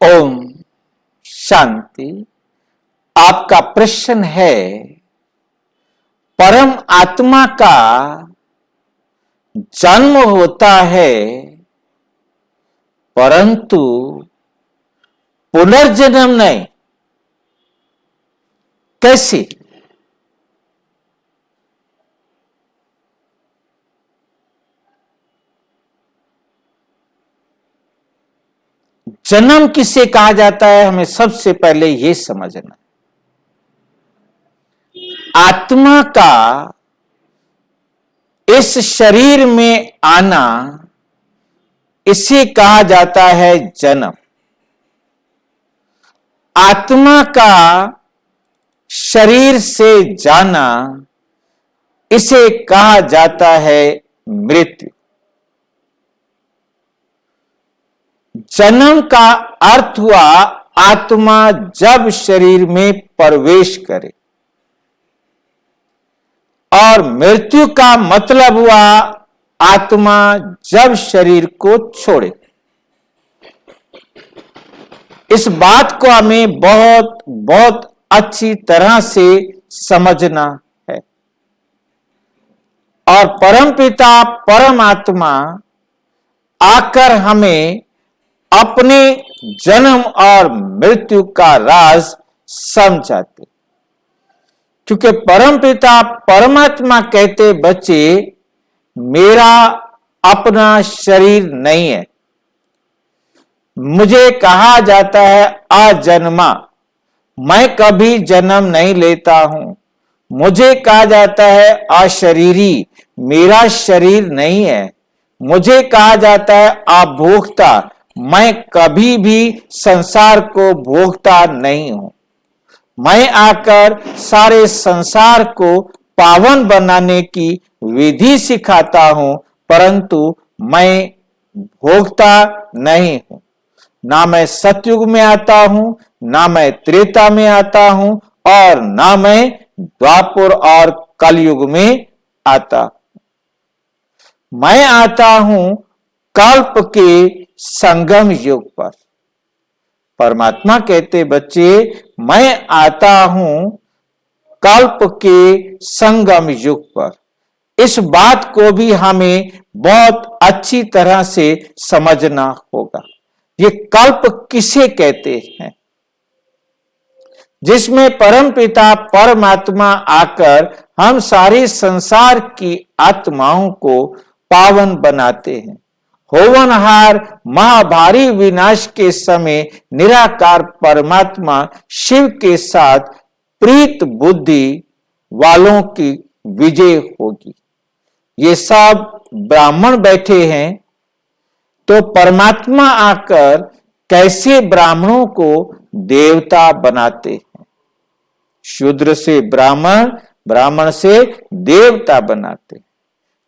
ओम शांति। आपका प्रश्न है, परम आत्मा का जन्म होता है परंतु पुनर्जन्म नहीं, कैसे? जन्म किसे कहा जाता है, हमें सबसे पहले यह समझना। आत्मा का इस शरीर में आना, इसे कहा जाता है जन्म। आत्मा का शरीर से जाना, इसे कहा जाता है मृत्यु। जन्म का अर्थ हुआ आत्मा जब शरीर में प्रवेश करे, और मृत्यु का मतलब हुआ आत्मा जब शरीर को छोड़े। इस बात को हमें बहुत बहुत अच्छी तरह से समझना है। और परमपिता परमात्मा आकर हमें अपने जन्म और मृत्यु का राज समझाते, क्योंकि परमपिता परमात्मा कहते, बच्चे मेरा अपना शरीर नहीं है। मुझे कहा जाता है अजन्मा, मैं कभी जन्म नहीं लेता हूं। मुझे कहा जाता है अशरीरी, मेरा शरीर नहीं है। मुझे कहा जाता है अभोक्ता, मैं कभी भी संसार को भोगता नहीं हूं। मैं आकर सारे संसार को पावन बनाने की विधि सिखाता हूं, परंतु मैं भोगता नहीं हूं। ना मैं सतयुग में आता हूं, ना मैं त्रेता में आता हूं, और ना मैं द्वापर और कलयुग में आता हूं। मैं आता हूं कल्प के संगम युग पर। परमात्मा कहते, बच्चे मैं आता हूं कल्प के संगम युग पर। इस बात को भी हमें बहुत अच्छी तरह से समझना होगा। ये कल्प किसे कहते हैं? जिसमें परमपिता परमात्मा आकर हम सारे संसार की आत्माओं को पावन बनाते हैं। होवनहार महाभारी विनाश के समय निराकार परमात्मा शिव के साथ प्रीत बुद्धि वालों की विजय होगी। ये सब ब्राह्मण बैठे हैं, तो परमात्मा आकर कैसे ब्राह्मणों को देवता बनाते हैं। शूद्र से ब्राह्मण, ब्राह्मण से देवता बनाते।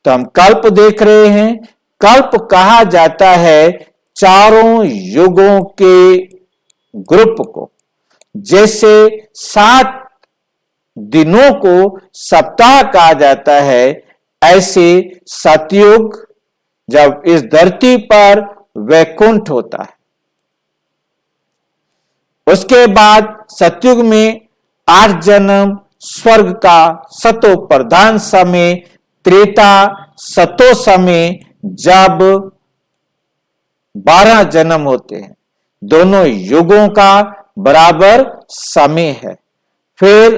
तो हम कल्प देख रहे हैं। कल्प कहा जाता है चारों युगों के ग्रुप को। जैसे 7 दिनों को सप्ताह कहा जाता है, ऐसे सतयुग जब इस धरती पर वैकुंठ होता है, उसके बाद सतयुग में 8 जन्म स्वर्ग का सतो प्रधान समय, त्रेता सतो समय जब 12 जन्म होते हैं। दोनों युगों का बराबर समय है। फिर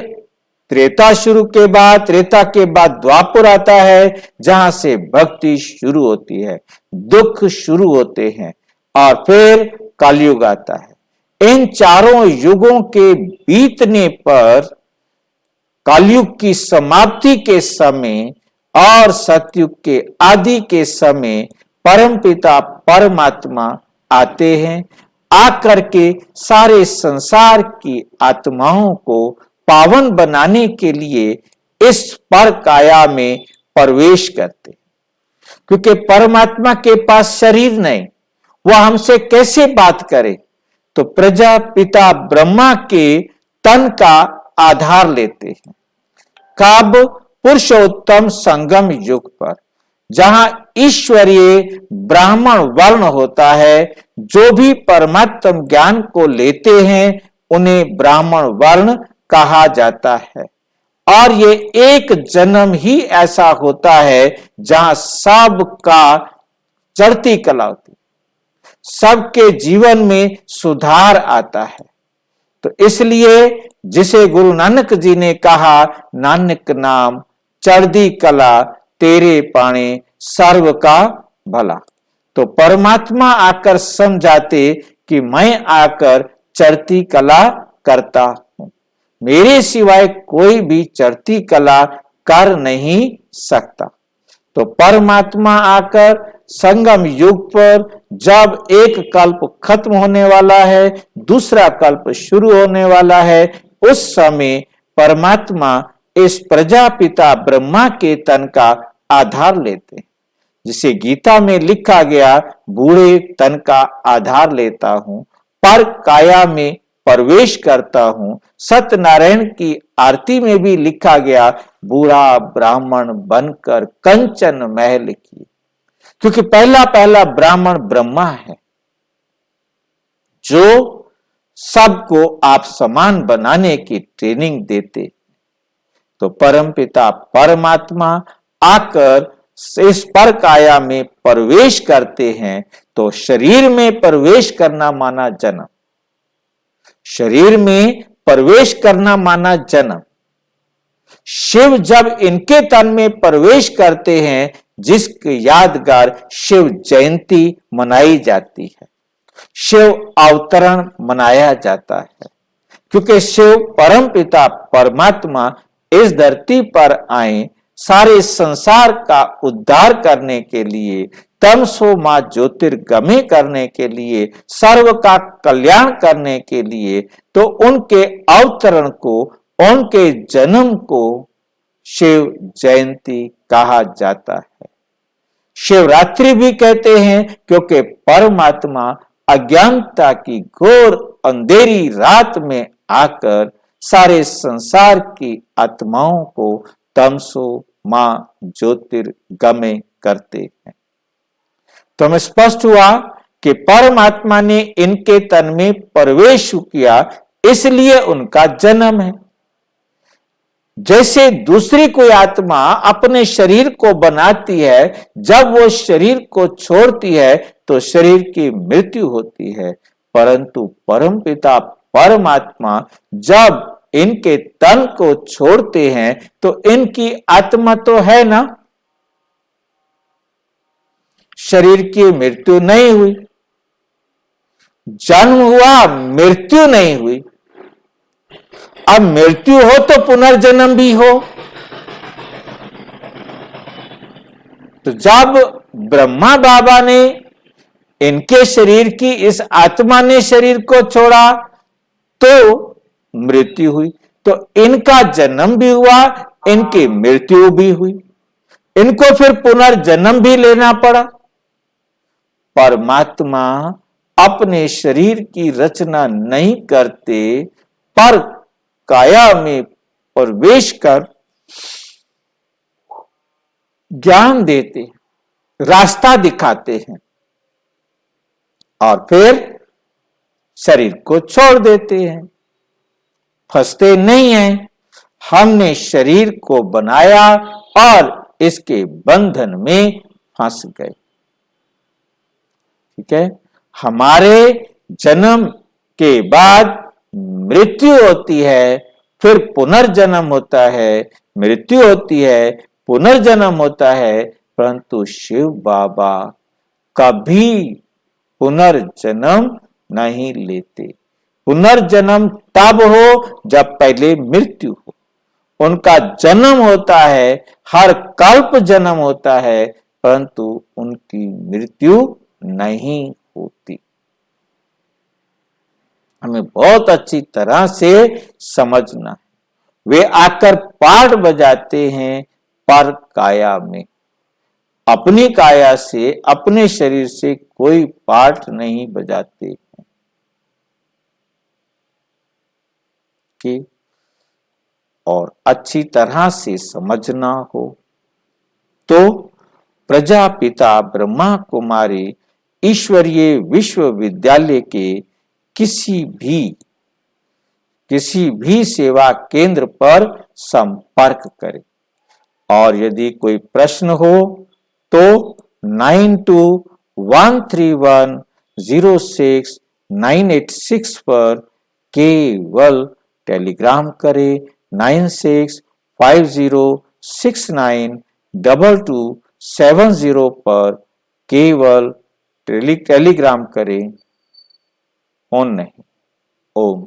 त्रेता के बाद द्वापर आता है, जहां से भक्ति शुरू होती है, दुख शुरू होते हैं, और फिर कलयुग आता है। इन चारों युगों के बीतने पर कलयुग की समाप्ति के समय और सतयुग के आदि के समय परमपिता परमात्मा आते हैं। आकर के सारे संसार की आत्माओं को पावन बनाने के लिए इस पर काया में प्रवेश करते। क्योंकि परमात्मा के पास शरीर नहीं, वह हमसे कैसे बात करे? तो प्रजापिता ब्रह्मा के तन का आधार लेते हैं। कब? पुरुषोत्तम संगम युग पर। जहां ईश्वरीय ब्राह्मण वर्ण होता है। जो भी परमात्म ज्ञान को लेते हैं उन्हें ब्राह्मण वर्ण कहा जाता है। और ये एक जन्म ही ऐसा होता है जहां सबका चढ़ती कला होती, सबके जीवन में सुधार आता है। तो इसलिए जिसे गुरु नानक जी ने कहा, नानक नाम चढ़दी कला तेरे पाने सर्व का भला। तो परमात्मा आकर समझाते कि मैं आकर चढ़ती कला करता हूं, मेरे सिवाय कोई भी चढ़ती कला कर नहीं सकता। तो परमात्मा आकर संगम युग पर जब एक कल्प खत्म होने वाला है, दूसरा कल्प शुरू होने वाला है, उस समय परमात्मा इस प्रजापिता ब्रह्मा के तन का आधार लेते हैं। जिसे गीता में लिखा गया, बूढ़े तन का आधार लेता हूं, पर काया में प्रवेश करता हूं। सत्यनारायण की आरती में भी लिखा गया, बूढ़ा ब्राह्मण बनकर कंचन महल की। क्योंकि पहला पहला ब्राह्मण ब्रह्मा है, जो सबको आप समान बनाने की ट्रेनिंग देते। तो परमपिता परमात्मा आकर इस पर काया में प्रवेश करते हैं। तो शरीर में प्रवेश करना माना जन्म, शरीर में प्रवेश करना माना जन्म। शिव जब इनके तन में प्रवेश करते हैं, जिसकी यादगार शिव जयंती मनाई जाती है, शिव अवतरण मनाया जाता है। क्योंकि शिव परमपिता परमात्मा इस धरती पर आए सारे संसार का उद्धार करने के लिए, तमसो मां ज्योतिर्गमय करने के लिए, सर्व का कल्याण करने के लिए। तो उनके अवतरण को, उनके जन्म को शिव जयंती कहा जाता है। शिवरात्रि भी कहते हैं, क्योंकि परमात्मा अज्ञानता की घोर अंधेरी रात में आकर सारे संसार की आत्माओं को तमसो मां ज्योतिर्गमय करते हैं। तो हमें स्पष्ट हुआ कि परमात्मा ने इनके तन में प्रवेश किया, इसलिए उनका जन्म है। जैसे दूसरी कोई आत्मा अपने शरीर को बनाती है, जब वो शरीर को छोड़ती है तो शरीर की मृत्यु होती है, परंतु परमपिता परमात्मा जब इनके तन को छोड़ते हैं तो इनकी आत्मा तो है ना, शरीर की मृत्यु नहीं हुई। जन्म हुआ, मृत्यु नहीं हुई। अब मृत्यु हो तो पुनर्जन्म भी हो। तो जब ब्रह्मा बाबा ने इनके शरीर की, इस आत्मा ने शरीर को छोड़ा तो मृत्यु हुई। तो इनका जन्म भी हुआ, इनकी मृत्यु भी हुई, इनको फिर पुनर्जन्म भी लेना पड़ा। परमात्मा अपने शरीर की रचना नहीं करते, पर काया में प्रवेश कर ज्ञान देते, रास्ता दिखाते हैं और फिर शरीर को छोड़ देते हैं। फंसते नहीं हैं। हमने शरीर को बनाया और इसके बंधन में फंस गए। ठीक है, हमारे जन्म के बाद मृत्यु होती है, फिर पुनर्जन्म होता है, मृत्यु होती है, पुनर्जन्म होता है, परंतु शिव बाबा कभी पुनर्जन्म नहीं लेते। पुनर्जन्म तब हो जब पहले मृत्यु हो। उनका जन्म होता है, हर कल्प जन्म होता है, परंतु उनकी मृत्यु नहीं होती। हमें बहुत अच्छी तरह से समझना है। वे आकर पाठ बजाते हैं पर काया में, अपनी काया से, अपने शरीर से कोई पाठ नहीं बजाते हैं। कि और अच्छी तरह से समझना हो तो प्रजापिता ब्रह्मा कुमारी ईश्वरीय विश्वविद्यालय के किसी भी सेवा केंद्र पर संपर्क करें। और यदि कोई प्रश्न हो तो 9213106986 पर केवल टेलीग्राम करें। 9650692270 पर केवल टेलीग्राम करें, फोन नहीं। ओम